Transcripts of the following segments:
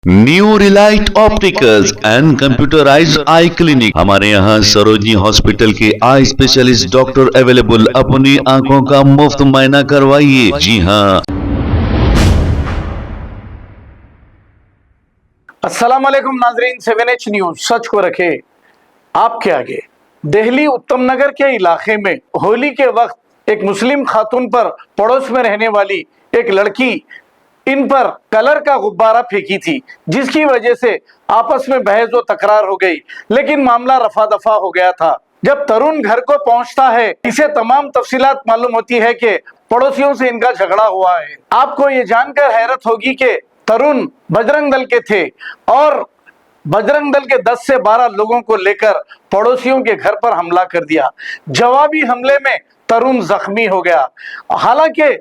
New Relight opticals and computerised I clinic. हमारे यहाँ Sarojini hospital के आई स्पेशलिस्ट डॉक्टर अवेलेबल। अपनी आंखों का मुफ्त मुआयना करवाइए। जी हाँ। अस्सलाम वालेकुम नाजरीन, 7H न्यूज सच को रखे आपके आगे। दिल्ली उत्तम नगर के इलाके में होली के वक्त एक मुस्लिम खातून पर पड़ोस में रहने वाली एक लड़की इन पर कलर का गुब्बारा फेंकी थी, जिसकी वजह से आपस में बहस व तकरार हो गई, लेकिन मामला रफा दफा हो गया था। जब तरुण घर को पहुंचता है, इसे तमाम तफसीलात मालूम होती है कि पड़ोसियों से इनका झगड़ा हुआ है। आपको ये जानकर हैरत होगी कि तरुण बजरंग दल के थे और बजरंग दल के 10 से 12 लोगों को लेकर पड़ोसियों के घर पर हमला कर दिया। जवाबी हमले में तरुण जख्मी हो गया। हालांकि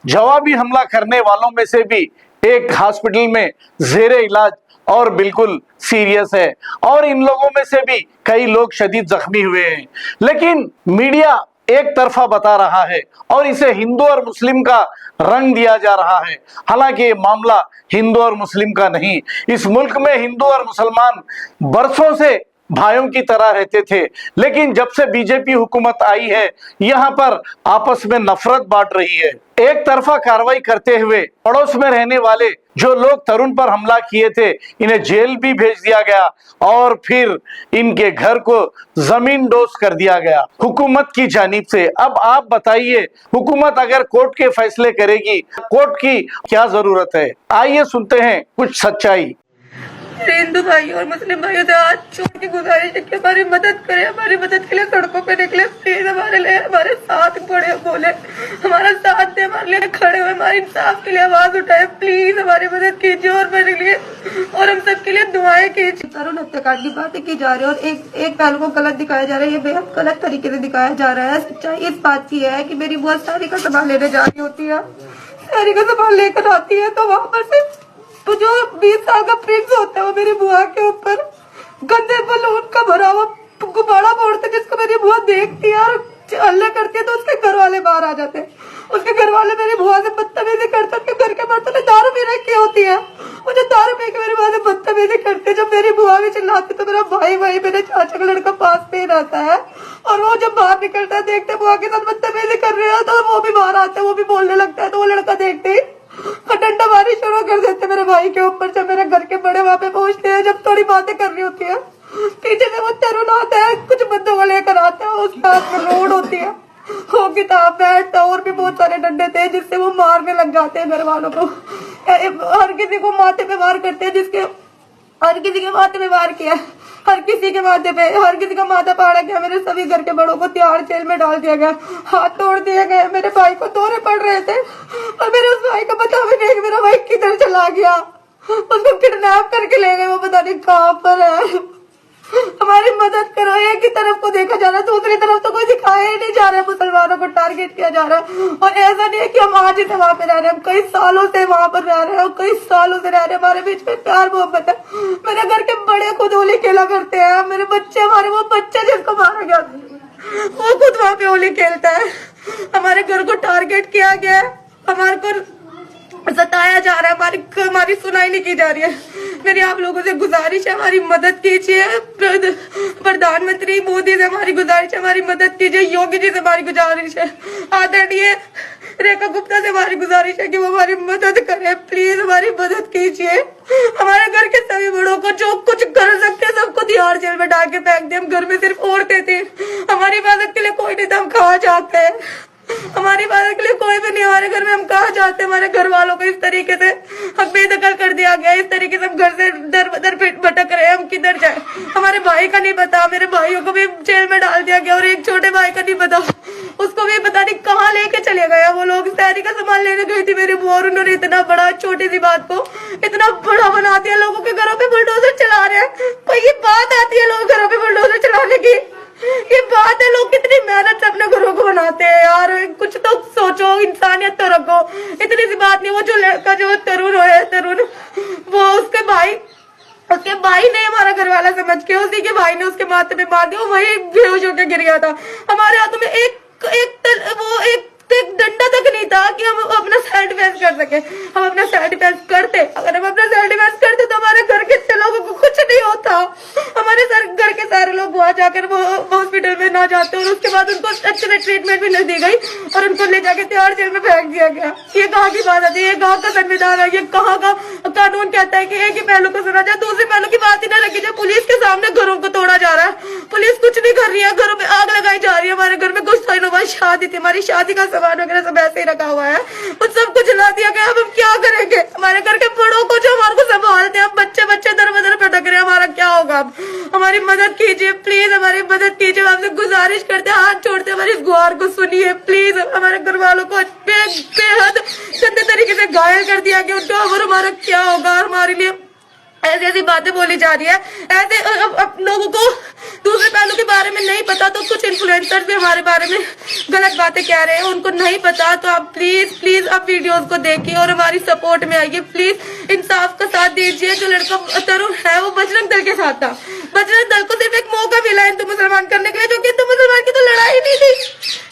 जवाबी हमला करने वालों में से भी एक हॉस्पिटल में जेरे इलाज और बिल्कुल सीरियस है, और इन लोगों में से भी कई लोग शदीद जख्मी हुए हैं। लेकिन मीडिया एक तरफा बता रहा है और इसे हिंदू और मुस्लिम का रंग दिया जा रहा है। हालांकि ये मामला हिंदू और मुस्लिम का नहीं। इस मुल्क में हिंदू और मुसलमान बरसों से भाइयों की तरह रहते थे, लेकिन जब से बीजेपी हुकूमत आई है, यहाँ पर आपस में नफरत बांट रही है। एक तरफा कार्रवाई करते हुए पड़ोस में रहने वाले जो लोग तरुण पर हमला किए थे, इन्हें जेल भी भेज दिया गया और फिर इनके घर को जमीन डोज कर दिया गया हुकूमत की जानिब से। अब आप बताइए, हुकूमत अगर कोर्ट के फैसले करेगी, कोर्ट की क्या जरूरत है? आइए सुनते हैं कुछ सच्चाई। हिंदू भाई और मुस्लिम भाइयों से हाथ छोड़ के गुजारिश है कि हमारी मदद करें। हमारी मदद के लिए सड़कों पे निकले, प्लीज हमारे लिए, हमारे साथ खड़े बोले, हमारा साथ दे, हमारे लिए खड़े हुए, हमारे इंसाफ के लिए आवाज उठाए। प्लीज हमारी मदद कीजिए और मेरे लिए और हम सबके लिए दुआएं कीजिए। तरुण हत्याकांड की बातें की जा रही है और एक पहलू को गलत दिखाया जा रहा है। ये बेहद गलत तरीके से दिखाया जा रहा है। सच्चाई इस बात की है कि मेरी बुआ सारी का सामान लेने जा रही होती है, सारी का सामान लेकर आती है, तो वहां पर से तो जो 20 साल का प्रिंस होता है वो मेरी बुआ के ऊपर गंदे बलून का भरा हुआ गुब्बारा फोड़ते, जिसको मेरी बुआ देखती है और हल्ले करती है तो उसके घर वाले बाहर आ जाते हैं। उसके घर वाले मेरी बुआ से बदतमीजी करते हैं। उसके घर के बर्तन में दारू पी रखी होती है, मुझे दारू पी के मेरी बुआ से बदतमीजी करते। जब मेरी बुआ भी चिल्लाती तो मेरा भाई मेरे चाचा का लड़का पास में ही रहता है, और वो जब बाहर निकलता है, देखते बुआ के साथ बदतमीजी कर रहे हैं तो वो भी बाहर आता है, वो भी बोलने लगता है। तो वो लड़का देखते ही डंडा मारी शुरू कर देते मेरे भाई के ऊपर। जब मेरे घर के बड़े वहां पे पहुंचते हैं, जब थोड़ी बातें करनी होती है, पीछे से वो तरुण आता है, कुछ बंदों को लेकर आता है, उसके हाथ में रोड होती है, वो किताब बैठता, और भी बहुत सारे डंडे थे जिससे वो मारने लग जाते हैं घर वालों को। हर किसी को माथे पे वार करते हैं, हर किसी के माथे पे वार किया, हर किसी के माथे पे, हर किसी का माथा फाड़ा गया। मेरे सभी घर के बड़ों को तिहाड़ जेल में डाल दिया गया, हाथ तोड़ दिए गए। मेरे भाई को दौरे पड़ रहे थे और मेरे उस भाई का पता भी नहीं मेरा भाई किधर चला गया। उसको किडनैप करके ले गए, वो पता नहीं कहाँ पर है। हमारी मदद करो। एक ही तरफ को देखा जा रहा है, दूसरी तरफ तो कोई दिखाया ही नहीं जा रहा है। मुसलमानों को टारगेट किया जा रहा है, और ऐसा नहीं है कि हम आज ही से वहां पे रह रहे हैं, हम कई सालों से वहां पर रह रहे हैं, कई सालों से रह रहे हैं। हमारे बीच में प्यार मोहब्बत है। मेरे घर के बड़े खुद होली खेला करते हैं, मेरे बच्चे, हमारे वो बच्चे जिसको मारा गया वो खुद वहां पे होली खेलता है। हमारे घर को टारगेट किया गया है, हमारे को सताया जा रहा है, हमारी सुनाई नहीं की जा रही है। मेरी आप लोगों से गुजारिश है, हमारी मदद कीजिए। प्रधानमंत्री मोदी से हमारी गुजारिश है, हमारी मदद कीजिए। योगी जी से हमारी गुजारिश है, आदरणीय रेखा गुप्ता से हमारी गुजारिश है कि वो हमारी मदद करें। प्लीज हमारी मदद कीजिए। हमारे घर के सभी बड़ों को जो कुछ कर सकते हैं सबको तिहाड़ जेल में डाल के फेंक दे। हम घर में सिर्फ औरतें थी, हमारी मदद के लिए कोई नहीं था, हम कहाँ जाते हैं? हमारी मदद के लिए कोई भी नहीं, हमारे घर में हम कहाँ जाते हैं? हमारे घर वालों को इस तरीके से हम बेदखल कर दिया गया, इस तरीके से हम घर से दर बदर भटक रहे हैं, हम किधर जाए? हमारे भाई का नहीं पता, मेरे भाइयों को भी जेल में डाल दिया गया, और एक छोटे भाई का नहीं पता, उसको भी पता नहीं कहाँ लेके चले गए वो लोग। शहरी का सामान लेने गई थी मेरी बुआ, और उन्होंने इतना बड़ा, छोटी सी बात को इतना बड़ा बना दिया। लोगों के घरों पे बुलडोजर चला रहे हैं, कोई ये बात आती है लोग घरों पे बुलडोजर चलाने की? ये बात है, लोग कितनी मेहनत से अपने घरों को बनाते हैं यार, कुछ तो सोचो, इंसानियत तो रखो। इतनी सी बात नहीं। वो जो लड़का, जो तरुण है, तरुण, वो उसके भाई ने हमारा घर वाला समझ के उसी के भाई ने उसके माथे पे मार दिया, वही बेहोश होकर गिर गया था। हमारे हाथों में एक डंडा तक नहीं था कि हम अपना सेल्फ डिफेंस कर सके। हम अपना सेल्फ डिफेंस करते, अगर हम अपना सेल्फ डिफेंस करते तो हमारे जाकर वो हॉस्पिटल में ना जाते, और उसके बाद उनको अच्छे से ट्रीटमेंट भी नहीं दी गई और उनको ले जाके तिहाड़ जेल में फेंक दिया गया। ये कहाँ की बात आती है? ये कहाँ का संविधान है? ये कहाँ का कानून कहता है कि एक ही पहलू को सुना जाए, दूसरे पहलू की बात ही ना रखी जाए। पुलिस के सामने घरों को तोड़ा जा रहा है, पुलिस कुछ नहीं कर रही है, घरों में आग लगाई जा रही है। हमारे घर में कुछ दिनों बाद शादी थी, हमारी शादी का सामान वगैरह सब ऐसे ही रखा हुआ है, उन सबको जला दिया गया। अब हम क्या करेंगे? हमारे घर के बड़ों को जो हमारे को संभालते हैं, बच्चे बच्चे दर बदर भटक रहे हैं, हमारा क्या होगा? अब हमारी मदद कीजिए प्लीज, हमारी मदद कीजिए। आपसे गुजारिश करते हैं, हाथ छोड़ते हैं, हमारी इस गुहार को सुनिए प्लीज। हमारे घर वालों को बेहद गंदे तरीके से घायल कर दिया गया, उनका और हमारा क्या होगा? हमारे लिए ऐसी ऐसी बातें बोली जा रही है, ऐसे अब लोगों को दूसरे पहलू के बारे में नहीं पता, तो कुछ इन्फ्लुएंसर भी हमारे बारे में गलत बातें कह रहे हैं, उनको नहीं पता। तो आप प्लीज प्लीज आप वीडियोस को देखिए और हमारी सपोर्ट में आइए प्लीज। इंसाफ का साथ दीजिए। जो लड़का तरुण है वो बजरंग दल के साथ था, बजरंग दल को सिर्फ एक मौका मिला हिंदू मुसलमान करने के लिए, जो कि हिंदू मुसलमान की तो लड़ाई नहीं थी,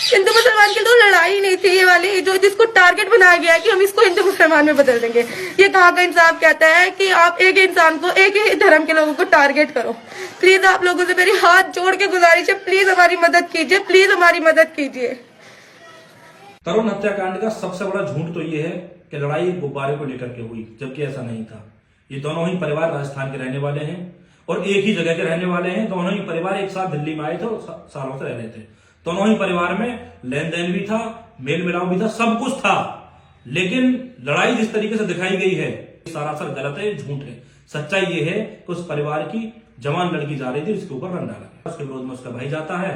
हिंदू मुसलमान की तो लड़ाई नहीं थी। ये वाली जो जिसको टारगेट बनाया गया है कि हम इसको हिंदू मुसलमान में बदल देंगे, ये कहाँ का इंसाफ कहता है कि आप एक इंसान को, एक ही धर्म के लोगों को टारगेट करो। प्लीज आप लोगों से मेरी हाथ जोड़ के गुजारिश है, प्लीज हमारी मदद कीजिए, प्लीज हमारी मदद कीजिए। तरुण हत्याकांड का सबसे बड़ा झूठ तो ये है कि लड़ाई एक गुब्बारे को लेकर के हुई, जबकि ऐसा नहीं था। ये दोनों ही परिवार राजस्थान के रहने वाले हैं और एक ही जगह के रहने वाले हैं। दोनों ही परिवार एक साथ दिल्ली में आए थे और सालों से रह रहे थे। दोनों ही परिवार में लेन देन भी था, मेल मिलाप भी था, सब कुछ था। लेकिन लड़ाई जिस तरीके से दिखाई गई है सरासर गलत है, झूठ है। सच्चाई ये है कि उस परिवार की जवान लड़की जा रही थी, उसके ऊपर रन डाला गया। उसके विरोध में उसका भाई जाता है,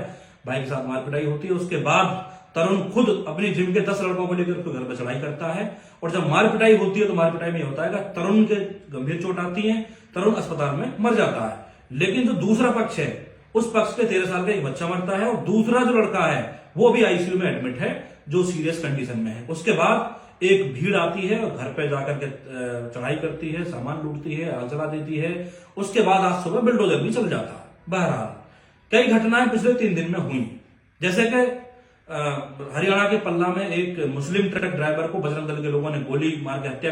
भाई के साथ मारपिटाई होती है। उसके बाद तरुण खुद अपनी जिम के 10 लड़कों को लेकर उसके घर पर चढ़ाई करता है और जब मारपिटाई होती है तो मारपिटाई में होता है कि तरुण के गंभीर चोट आती है, तरुण अस्पताल में मर जाता है। लेकिन जो दूसरा पक्ष है, उस पक्ष के 13 साल का एक बच्चा मरता है और दूसरा जो लड़का है वो भी आईसीयू में एडमिट है, जो सीरियस कंडीशन में है। उसके बाद एक भीड़ आती है और घर पे जाकर के चढ़ाई करती है, सामान लूटती है, आग जला देती है। उसके बाद आज सुबह बिल्डोजर भी चल जाता है। बहरहाल कई घटनाएं पिछले 3 दिन में हुई, जैसे कि हरियाणा के पल्ला में एक मुस्लिम ट्रक ड्राइवर को बजरंग दल के लोगों ने गोली मार के हत्या